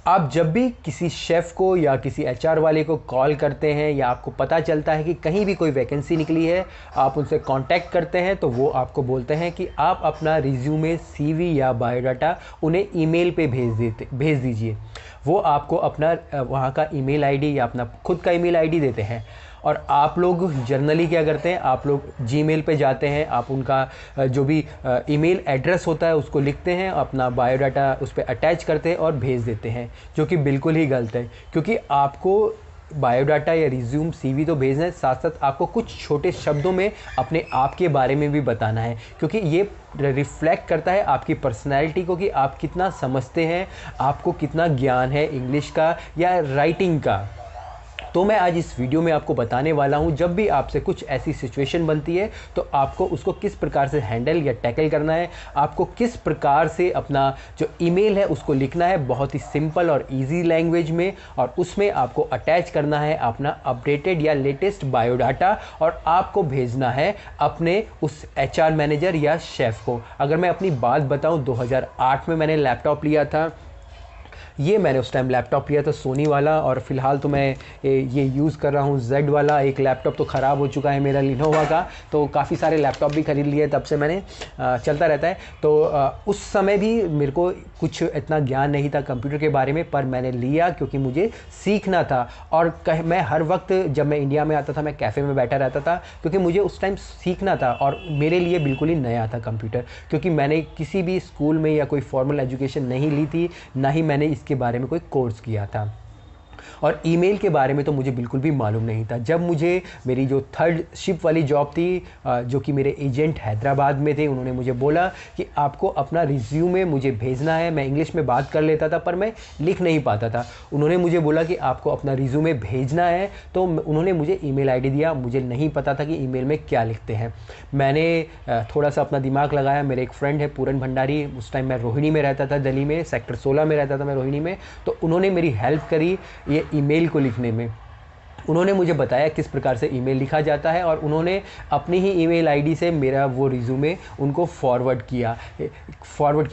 आप जब भी किसी शेफ़ को या किसी एचआर वाले को कॉल करते हैं या आपको पता चलता है कि कहीं भी कोई वैकेंसी निकली है, आप उनसे कांटेक्ट करते हैं तो वो आपको बोलते हैं कि आप अपना रिज्यूमे, सीवी या बायोडाटा उन्हें ईमेल पे भेज दीजिए। वो आपको अपना वहाँ का ईमेल आईडी या अपना खुद का ईमेल आईडी देते हैं और आप लोग जनरली क्या करते हैं, आप लोग जीमेल पे जाते हैं, आप उनका जो भी ईमेल एड्रेस होता है उसको लिखते हैं, अपना बायोडाटा उस पर अटैच करते हैं और भेज देते हैं, जो कि बिल्कुल ही गलत है। क्योंकि आपको बायोडाटा या रिज्यूम, सीवी तो भेजना है, साथ साथ आपको कुछ छोटे शब्दों में अपने आप के बारे में भी बताना है, क्योंकि ये रिफ्लेक्ट करता है आपकी पर्सनैलिटी को कि आप कितना समझते हैं, आपको कितना ज्ञान है इंग्लिश का या राइटिंग का। तो मैं आज इस वीडियो में आपको बताने वाला हूं, जब भी आपसे कुछ ऐसी सिचुएशन बनती है तो आपको उसको किस प्रकार से हैंडल या टैकल करना है, आपको किस प्रकार से अपना जो ईमेल है उसको लिखना है बहुत ही सिंपल और इजी लैंग्वेज में, और उसमें आपको अटैच करना है अपना अपडेटेड या लेटेस्ट बायोडाटा और आपको भेजना है अपने उस एचआर मैनेजर या शेफ़ को। अगर मैं अपनी बात बताऊं, 2008 में मैंने लैपटॉप लिया था। ये मैंने उस टाइम लैपटॉप लिया था सोनी वाला, और फ़िलहाल तो मैं ये यूज़ कर रहा हूँ जेड वाला। एक लैपटॉप तो ख़राब हो चुका है मेरा लिनोवा का, तो काफ़ी सारे लैपटॉप भी ख़रीद लिए, तब से मैंने चलता रहता है। तो उस समय भी मेरे को कुछ इतना ज्ञान नहीं था कंप्यूटर के बारे में, पर मैंने लिया क्योंकि मुझे सीखना था। और मैं हर वक्त जब मैं इंडिया में आता था मैं कैफ़े में बैठा रहता था, क्योंकि मुझे उस टाइम सीखना था और मेरे लिए बिल्कुल ही नया था कंप्यूटर, क्योंकि मैंने किसी भी स्कूल में या कोई फॉर्मल एजुकेशन नहीं ली थी, ना ही मैंने इसके बारे में कोई कोर्स किया था। और ईमेल के बारे में तो मुझे बिल्कुल भी मालूम नहीं था। जब मुझे मेरी जो थर्ड शिप वाली जॉब थी, जो कि मेरे एजेंट हैदराबाद में थे, उन्होंने मुझे बोला कि आपको अपना रिज्यूमे मुझे भेजना है। मैं इंग्लिश में बात कर लेता था पर मैं लिख नहीं पाता था। उन्होंने मुझे बोला कि आपको अपना रिज्यूमे भेजना है, तो उन्होंने मुझे ईमेल आईडी दिया। मुझे नहीं पता था कि ईमेल में क्या लिखते हैं। मैंने थोड़ा सा अपना दिमाग लगाया। मेरे एक फ्रेंड है पूरन भंडारी, उस टाइम मैं रोहिणी में रहता था, दिल्ली में सेक्टर 16 में रहता था मैं रोहिणी में, तो उन्होंने मेरी हेल्प करी ये ईमेल को लिखने में। उन्होंने मुझे बताया किस प्रकार से ईमेल लिखा जाता है, और उन्होंने अपनी ही ईमेल आईडी से मेरा वो रिज्यूमे उनको फॉरवर्ड किया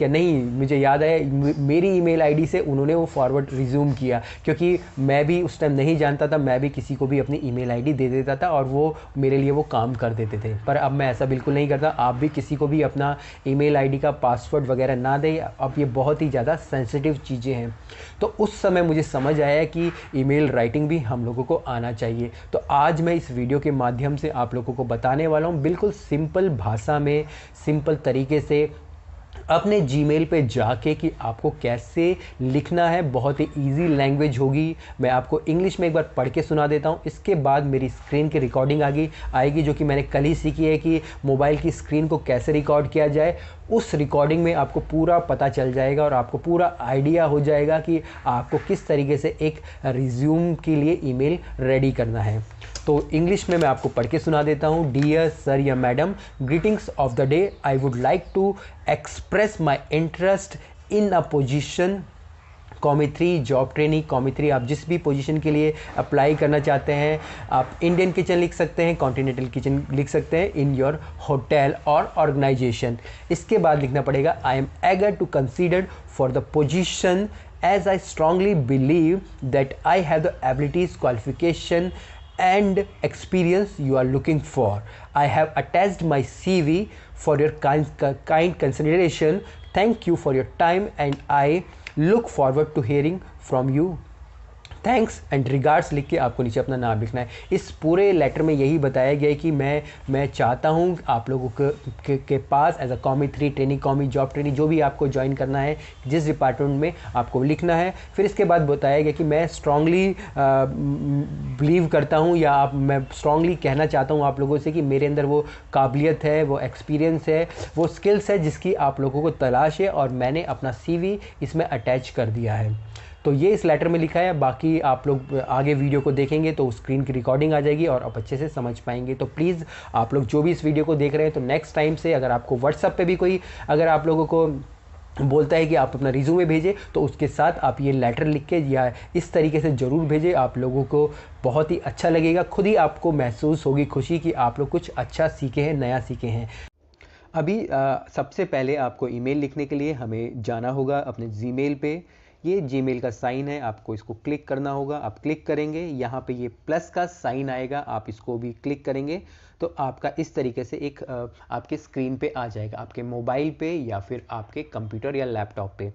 नहीं, मुझे याद है मेरी ईमेल आईडी से उन्होंने वो फॉरवर्ड रिज्यूम किया, क्योंकि मैं भी उस टाइम नहीं जानता था। मैं भी किसी को भी अपनी ईमेल आईडी दे देता था और वो मेरे लिए वो काम कर देते थे। पर अब मैं ऐसा बिल्कुल नहीं करता। आप भी किसी को भी अपना ईमेल आईडी का पासवर्ड वगैरह ना दें। अब ये बहुत ही ज़्यादा सेंसिटिव चीज़ें हैं। तो उस समय मुझे समझ आया कि ईमेल राइटिंग भी हम लोगों को आना चाहिए। तो आज मैं इस वीडियो के माध्यम से आप लोगों को बताने वाला हूँ, बिल्कुल सिंपल भाषा में, सिंपल तरीके से अपने जीमेल पे जाके कि आपको कैसे लिखना है। बहुत ही इजी लैंग्वेज होगी। मैं आपको इंग्लिश में एक बार पढ़ के सुना देता हूँ, इसके बाद मेरी स्क्रीन की रिकॉर्डिंग आएगी, जो कि मैंने कल ही सीखी है कि मोबाइल की स्क्रीन को कैसे रिकॉर्ड किया जाए। उस रिकॉर्डिंग में आपको पूरा पता चल जाएगा और आपको पूरा आइडिया हो जाएगा कि आपको किस तरीके से एक रिज्यूम के लिए ईमेल रेडी करना है। तो इंग्लिश में मैं आपको पढ़ के सुना देता हूँ। डियर सर या madam, greetings of the day. I would like to express my interest in a position कॉमी3 जॉब ट्रेनिंग। कॉमी3 आप जिस भी पोजीशन के लिए अप्लाई करना चाहते हैं, आप इंडियन किचन लिख सकते हैं, कॉन्टिनेंटल किचन लिख सकते हैं, इन योर होटल और ऑर्गेनाइजेशन। इसके बाद लिखना पड़ेगा I am eager to consider for the position as I strongly believe that I have the abilities, qualification and experience you are looking for. I have attached my CV for your kind consideration. Thank you for your time and I look forward to hearing from you. Thanks and regards लिख के आपको नीचे अपना नाम लिखना है। इस पूरे लेटर में यही बताया गया है कि मैं चाहता हूँ आप लोगों के पास एज अ कॉमी3 ट्रेनिंग, कॉमी जॉब ट्रेनिंग, जो भी आपको ज्वाइन करना है, जिस डिपार्टमेंट में आपको लिखना है। फिर इसके बाद बताया गया कि मैं स्ट्रांगली बिलीव करता हूँ, या मैं स्ट्रांगली कहना चाहता हूँ आप लोगों से कि मेरे अंदर वो काबिलियत है, वो एक्सपीरियंस है, वो स्किल्स है जिसकी आप लोगों को तलाश है, और मैंने अपना CV इसमें अटैच कर दिया है। तो ये इस लेटर में लिखा है। बाकी आप लोग आगे वीडियो को देखेंगे तो स्क्रीन की रिकॉर्डिंग आ जाएगी और आप अच्छे से समझ पाएंगे। तो प्लीज़ आप लोग जो भी इस वीडियो को देख रहे हैं, तो नेक्स्ट टाइम से अगर आपको व्हाट्सएप पे भी कोई अगर आप लोगों को बोलता है कि आप अपना रिज्यूमे भेजें, तो उसके साथ आप ये लेटर लिख के या इस तरीके से ज़रूर भेजें। आप लोगों को बहुत ही अच्छा लगेगा, खुद ही आपको महसूस होगी खुशी कि आप लोग कुछ अच्छा सीखे हैं, नया सीखे हैं। अभी सबसे पहले आपको ईमेल लिखने के लिए हमें जाना होगा अपने जीमेल पे। ये जीमेल का साइन है, आपको इसको क्लिक करना होगा। आप क्लिक करेंगे, यहाँ पे ये प्लस का साइन आएगा, आप इसको भी क्लिक करेंगे तो आपका इस तरीके से एक आपके स्क्रीन पे आ जाएगा, आपके मोबाइल पे या फिर आपके कंप्यूटर या लैपटॉप पे।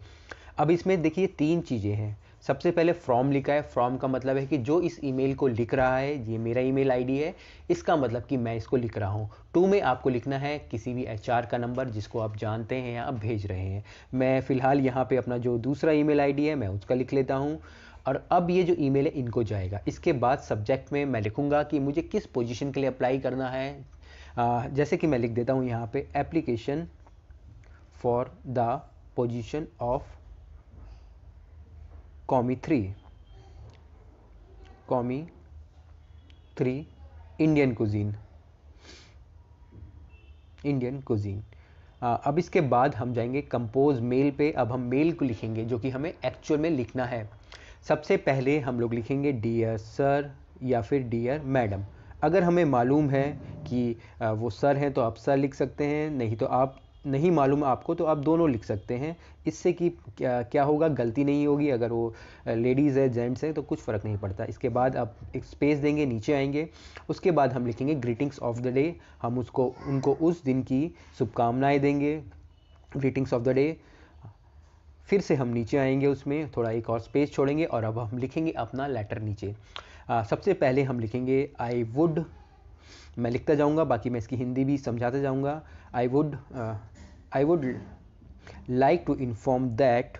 अब इसमें देखिए 3 चीज़ें हैं। सबसे पहले फ्रॉम लिखा है। फ्रॉम का मतलब है कि जो इस ईमेल को लिख रहा है, ये मेरा ईमेल आईडी है, इसका मतलब कि मैं इसको लिख रहा हूँ। टू में आपको लिखना है किसी भी एचआर का नंबर जिसको आप जानते हैं या आप भेज रहे हैं। मैं फ़िलहाल यहाँ पे अपना जो दूसरा ईमेल आईडी है मैं उसका लिख लेता हूँ। और अब ये जो ईमेल है इनको जाएगा। इसके बाद सब्जेक्ट में मैं लिखूँगा कि मुझे किस पोजीशन के लिए अप्लाई करना है। जैसे कि मैं लिख देता हूँ यहाँ पे application for the position of commis 3 Indian cuisine. अब इसके बाद हम जाएंगे कंपोज मेल पे। अब हम मेल को लिखेंगे जो कि हमें एक्चुअल में लिखना है। सबसे पहले हम लोग लिखेंगे डियर सर या फिर डियर मैडम। अगर हमें मालूम है कि वो सर हैं तो आप सर लिख सकते हैं, नहीं तो आप नहीं मालूम आपको तो आप दोनों लिख सकते हैं। इससे कि क्या होगा, गलती नहीं होगी। अगर वो लेडीज़ है जेंट्स है तो कुछ फ़र्क नहीं पड़ता। इसके बाद आप एक स्पेस देंगे, नीचे आएंगे, उसके बाद हम लिखेंगे ग्रीटिंग्स ऑफ द डे। हम उनको उस दिन की शुभकामनाएं देंगे, ग्रीटिंग्स ऑफ द डे। फिर से हम नीचे आएंगे, उसमें थोड़ा एक और स्पेस छोड़ेंगे और अब हम लिखेंगे अपना लेटर नीचे। सबसे पहले हम लिखेंगे आई वुड, मैं लिखता जाऊंगा, बाकी मैं इसकी हिंदी भी समझाता जाऊंगा। I would like to inform that,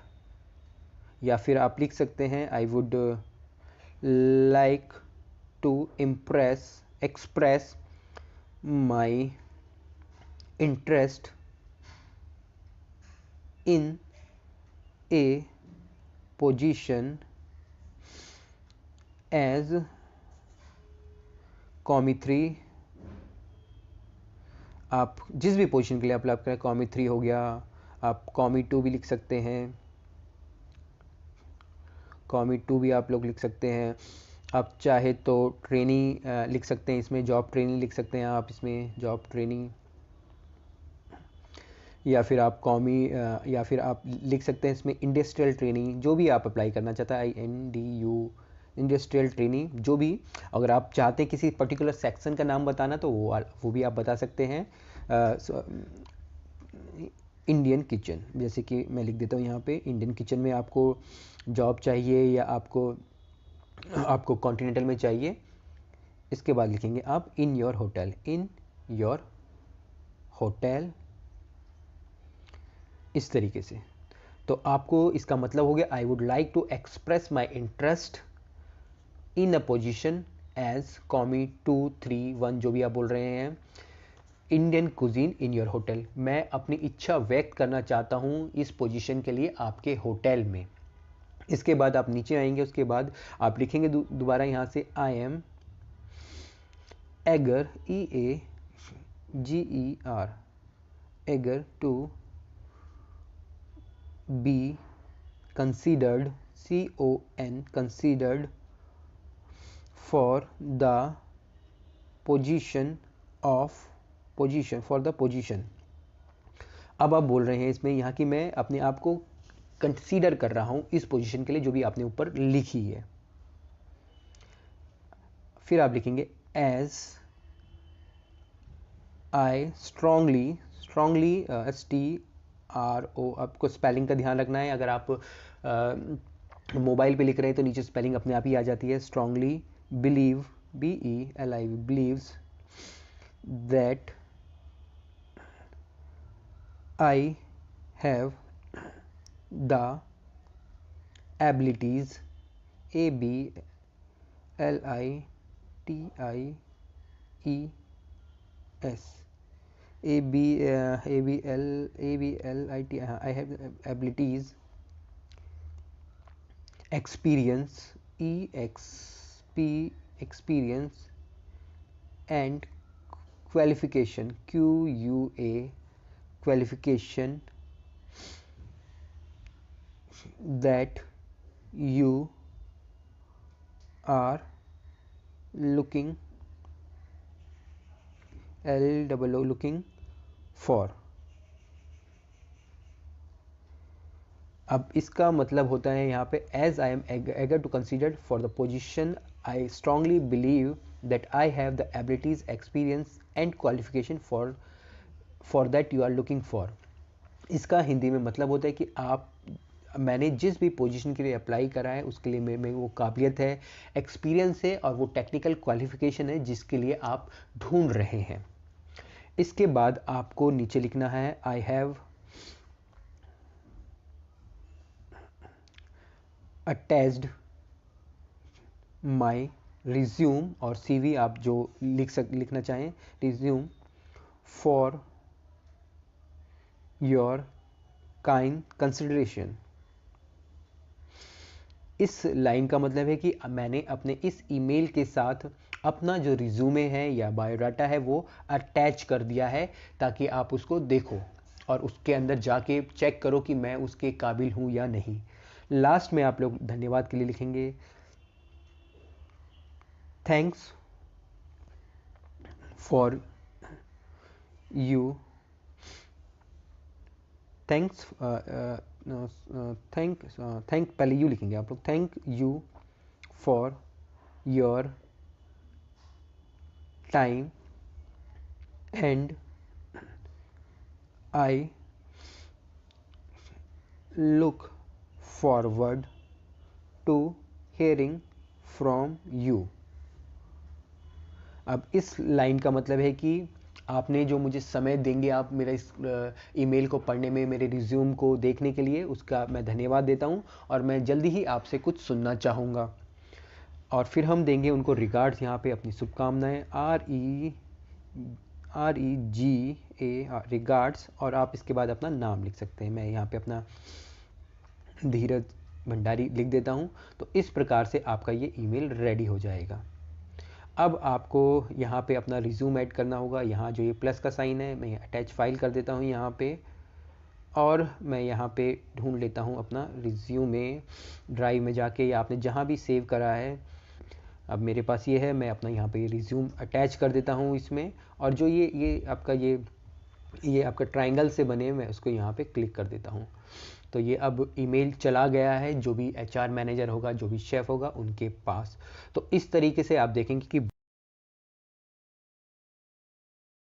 या फिर आप लिख सकते हैं I would like to express my interest in a position as commis 3। आप जिस भी पोजीशन के लिए अप्लाई करें, कॉमी 3 हो गया, आप कॉमी 2 भी लिख सकते हैं, कॉमी 2 भी आप लोग लिख सकते हैं। आप चाहे तो ट्रेनिंग लिख सकते हैं, इसमें जॉब ट्रेनिंग लिख सकते हैं आप इसमें जॉब ट्रेनिंग, या फिर आप या फिर आप लिख सकते हैं इसमें इंडस्ट्रियल ट्रेनिंग, जो भी आप अप्लाई करना चाहता है, INDU इंडस्ट्रियल ट्रेनिंग जो भी। अगर आप चाहते हैं किसी पर्टिकुलर सेक्शन का नाम बताना तो वो भी आप बता सकते हैं। इंडियन किचन, जैसे कि मैं लिख देता हूँ यहाँ पे इंडियन किचन में आपको जॉब चाहिए या आपको कॉन्टिनेंटल में चाहिए। इसके बाद लिखेंगे आप इन योर होटल, इस तरीके से। तो आपको इसका मतलब हो गया I would like to express my interest in a position as commis 2 3 1 जो भी आप बोल रहे हैं, Indian cuisine in your hotel. मैं अपनी इच्छा व्यक्त करना चाहता हूँ इस पोजीशन के लिए आपके होटल में। इसके बाद आप नीचे आएंगे, उसके बाद आप लिखेंगे दोबारा यहाँ से I am eager EAGER eager to be considered considered for the position। अब आप बोल रहे हैं इसमें यहाँ कि मैं अपने आप को कंसीडर कर रहा हूँ इस पोजीशन के लिए जो भी आपने ऊपर लिखी है। फिर आप लिखेंगे एज आई स्ट्रांगली STRO, आपको स्पेलिंग का ध्यान रखना है। अगर आप मोबाइल पे लिख रहे हैं तो नीचे स्पेलिंग अपने आप ही आ जाती है। Strongly believe BELIV believes that I have the abilities ABLITIES ABLIT I have abilities, experience experience and qualification QUA qualification that you are looking looking for। अब इसका मतलब होता है यहाँ पे as I am eager to consider for the position I strongly believe that I have the abilities experience and qualification for that you are looking for. इसका हिंदी में मतलब होता है कि मैंने जिस भी पोजीशन के लिए अप्लाई करा है उसके लिए मेरे में वो काबिलियत है, एक्सपीरियंस है और वो टेक्निकल क्वालिफिकेशन है जिसके लिए आप ढूंढ रहे हैं। इसके बाद आपको नीचे लिखना है I have attached my resume, और CV आप जो लिखना चाहें, resume for your kind consideration. इस लाइन का मतलब है कि मैंने अपने इस ईमेल के साथ अपना जो रिज्यूमे है या बायोडाटा है वो अटैच कर दिया है, ताकि आप उसको देखो और उसके अंदर जाके चेक करो कि मैं उसके काबिल हूँ या नहीं। लास्ट में आप लोग धन्यवाद के लिए लिखेंगे thanks for you, thanks thank पहले यू लिखेंगे आप लोग, thank you for your time and I look forward to hearing from you. अब इस लाइन का मतलब है कि आपने जो मुझे समय देंगे आप मेरा इस ईमेल को पढ़ने में, मेरे रिज्यूम को देखने के लिए, उसका मैं धन्यवाद देता हूं और मैं जल्दी ही आपसे कुछ सुनना चाहूँगा। और फिर हम देंगे उनको रिगार्ड्स, यहाँ पे अपनी शुभकामनाएं, REGA रिगार्ड्स, और आप इसके बाद अपना नाम लिख सकते हैं। मैं यहाँ पे अपना धीरज भंडारी लिख देता हूँ। तो इस प्रकार से आपका ये ईमेल रेडी हो जाएगा। अब आपको यहाँ पे अपना रिज्यूम ऐड करना होगा। यहाँ जो ये प्लस का साइन है मैं अटैच फाइल कर देता हूँ यहाँ पे, और मैं यहाँ पे ढूंढ लेता हूँ अपना रिज्यूमे ड्राइव में जाके, या आपने जहाँ भी सेव करा है। अब मेरे पास ये है, मैं अपना यहाँ पे रिज्यूम अटैच कर देता हूँ इसमें, और जो ये आपका ट्रायंगल से बने, मैं उसको यहाँ पे क्लिक कर देता हूँ। तो ये अब ईमेल चला गया है जो भी HR मैनेजर होगा, जो भी शेफ़ होगा उनके पास। तो इस तरीके से आप देखेंगे कि